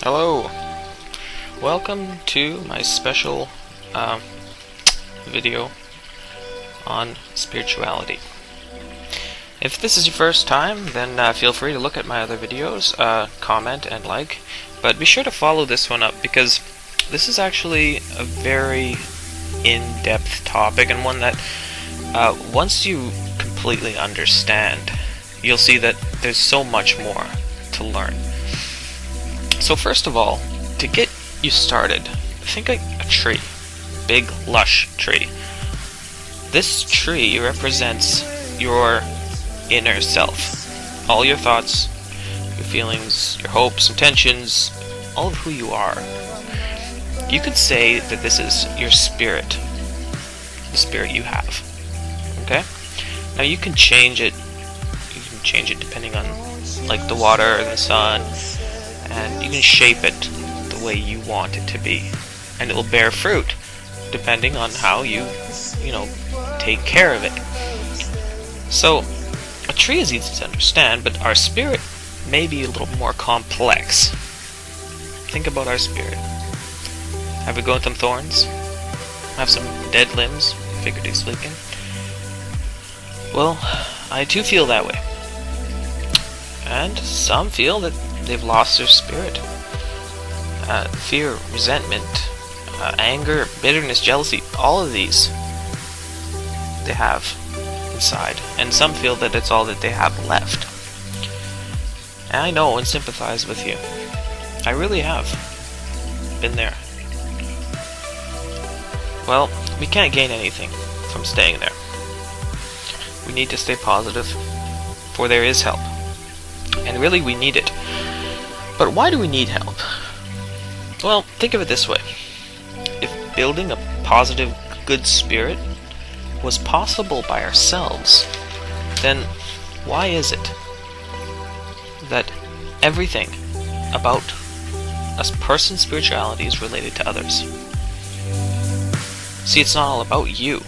Hello, welcome to my special video on spirituality. If this is your first time, then feel free to look at my other videos, comment and like, but be sure to follow this one up because this is actually a very in-depth topic and one that once you completely understand, you'll see that there's so much more to learn. So first of all, to get you started, think like a tree, big lush tree. This tree represents your inner self, all your thoughts, your feelings, your hopes, intentions, all of who you are. You could say that this is your spirit, the spirit you have. Okay? Now you can change it. You can change it depending on like the water or the sun, and you can shape it the way you want it to be, and it will bear fruit depending on how you take care of it. So a tree is easy to understand, but our spirit may be a little more complex. Think about our spirit. Have we gone some thorns? Have some dead limbs, figuratively speaking? Well, I too feel that way. And some feel that they've lost their spirit. Fear, resentment, anger, bitterness, jealousy, all of these they have inside. And some feel that it's all that they have left. And I know and sympathize with you. I really have been there. Well, we can't gain anything from staying there. We need to stay positive, for there is help. And really we need it. But why do we need help? Well, think of it this way. If building a positive, good spirit was possible by ourselves, then why is it that everything about a person's spirituality is related to others? See, it's not all about you.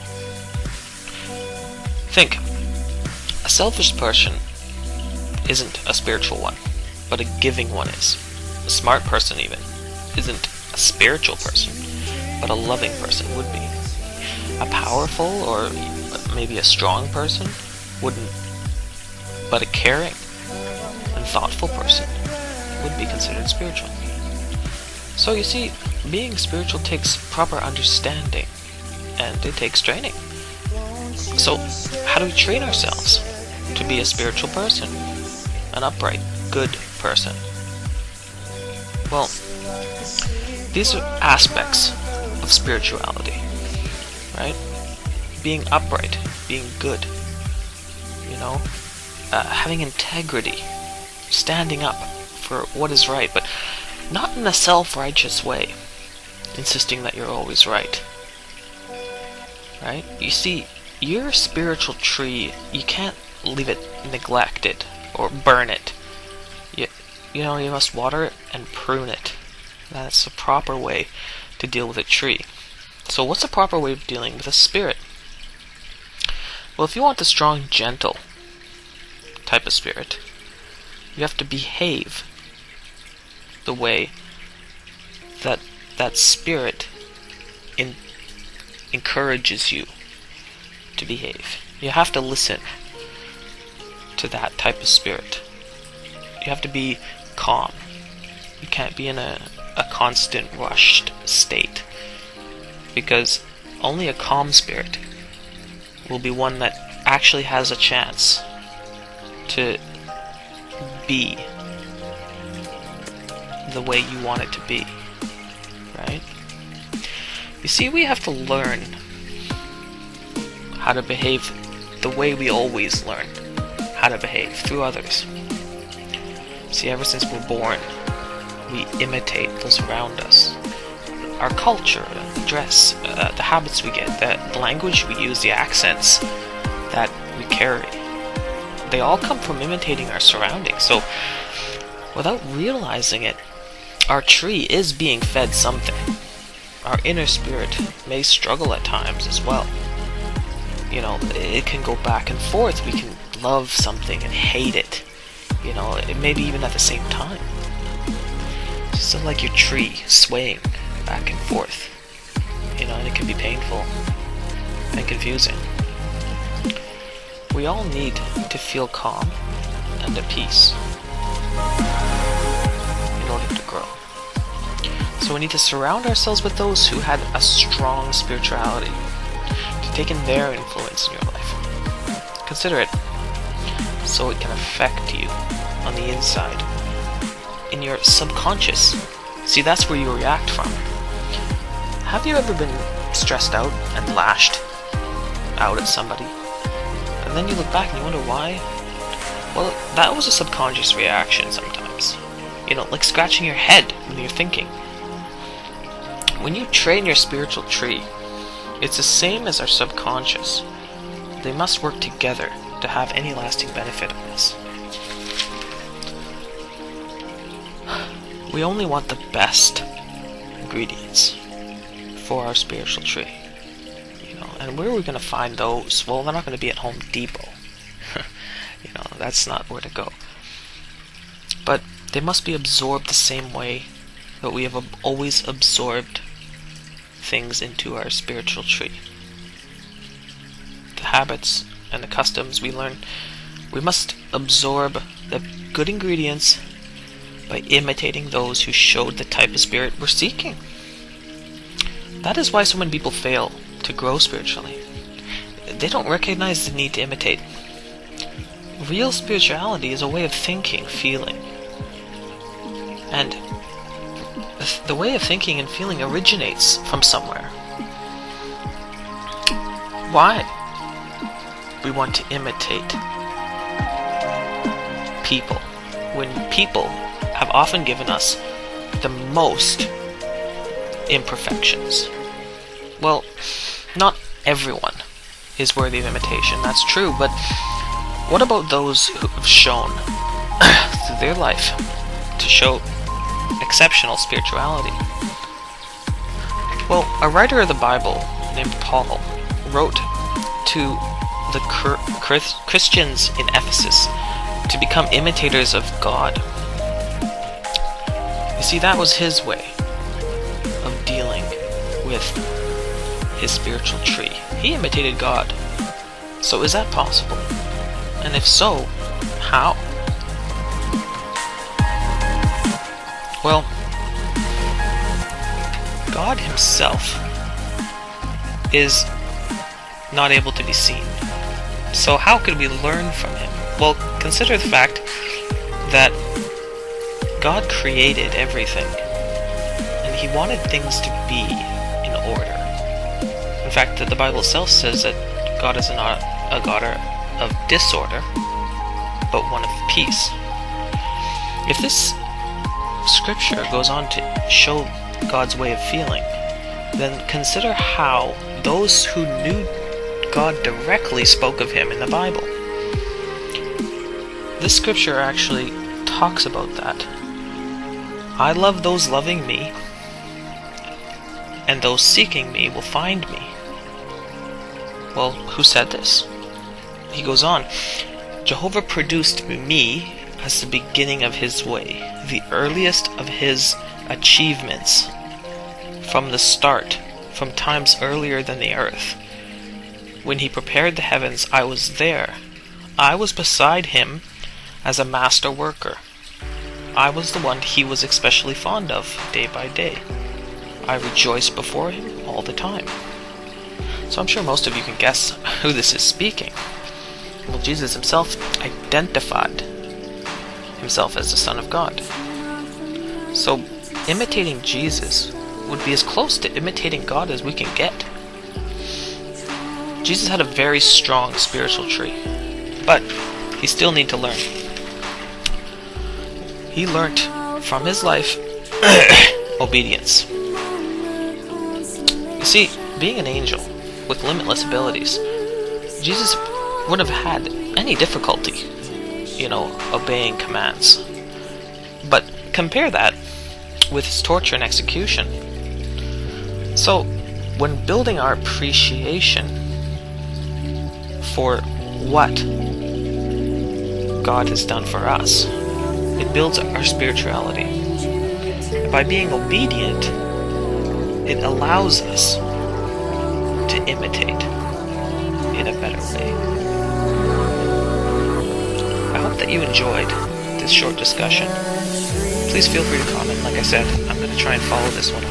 Think. A selfish person isn't a spiritual one, but a giving one is. A smart person even isn't a spiritual person, but a loving person would be. A powerful or maybe a strong person wouldn't, but a caring and thoughtful person would be considered spiritual. So you see, being spiritual takes proper understanding, and it takes training. So how do we train ourselves to be a spiritual person? An upright, good person? Well, these are aspects of spirituality, right? Being upright, being good, having integrity, standing up for what is right, but not in a self-righteous way, insisting that you're always right. Right? You see, your spiritual tree, you can't leave it neglected or burn it. You must water it and prune it. That's the proper way to deal with a tree. So what's the proper way of dealing with a spirit? Well, if you want the strong, gentle type of spirit, you have to behave the way that spirit encourages you to behave. You have to listen to that type of spirit. You have to be calm. You can't be in a constant rushed state, because only a calm spirit will be one that actually has a chance to be the way you want it to be, right? You see, we have to learn how to behave the way we always learn how to behave, through others. See, ever since we're born, we imitate those around us. Our culture, the dress, the habits we get, the language we use, the accents that we carry, they all come from imitating our surroundings. So, without realizing it, our tree is being fed something. Our inner spirit may struggle at times as well. It can go back and forth. We can love something and hate it. Maybe even at the same time. Just like your tree swaying back and forth. And it can be painful and confusing. We all need to feel calm and at peace in order to grow. So we need to surround ourselves with those who had a strong spirituality, to take in their influence in your life. Consider it so it can affect you on the inside, in your subconscious. See, that's where you react from. Have you ever been stressed out and lashed out at somebody, and then you look back and you wonder why? Well, that was a subconscious reaction sometimes. Like scratching your head when you're thinking. When you train your spiritual tree, it's the same as our subconscious. They must work together to have any lasting benefit on us. We only want the best ingredients for our spiritual tree. And where are we going to find those? Well, they're not going to be at Home Depot. That's not where to go. But they must be absorbed the same way that we have always absorbed things into our spiritual tree. The habits and the customs we learn, we must absorb the good ingredients by imitating those who showed the type of spirit we're seeking. That is why so many people fail to grow spiritually. They don't recognize the need to imitate. Real spirituality is a way of thinking, feeling. And the way of thinking and feeling originates from somewhere. Why we want to imitate people when people have often given us the most imperfections? Well, not everyone is worthy of imitation, that's true, but what about those who have shown through their life to show exceptional spirituality? Well, a writer of the Bible named Paul wrote to the Christians in Ephesus to become imitators of God. You see, that was his way of dealing with his spiritual tree. He imitated God. So is that possible? And if so, how? Well, God himself is not able to be seen. So how could we learn from him? Well, consider the fact that God created everything, and he wanted things to be in order. In fact, the Bible itself says that God is not a God of disorder, but one of peace. If this scripture goes on to show God's way of feeling, then consider how those who knew God directly spoke of him in the Bible. This scripture actually talks about that. I love those loving me, and those seeking me will find me. Well, who said this? He goes on, Jehovah produced me as the beginning of his way, the earliest of his achievements, from the start, from times earlier than the earth. When he prepared the heavens, I was there. I was beside him as a master worker. I was the one he was especially fond of, day by day. I rejoiced before him all the time. So I'm sure most of you can guess who this is speaking. Well, Jesus himself identified himself as the Son of God. So imitating Jesus would be as close to imitating God as we can get. Jesus had a very strong spiritual tree, but he still needed to learn. He learned from his life obedience. You see, being an angel with limitless abilities, Jesus wouldn't have had any difficulty, obeying commands. But compare that with his torture and execution. So, when building our appreciation for what God has done for us, it builds our spirituality. And by being obedient, it allows us to imitate in a better way. I hope that you enjoyed this short discussion. Please feel free to comment. Like I said, I'm going to try and follow this one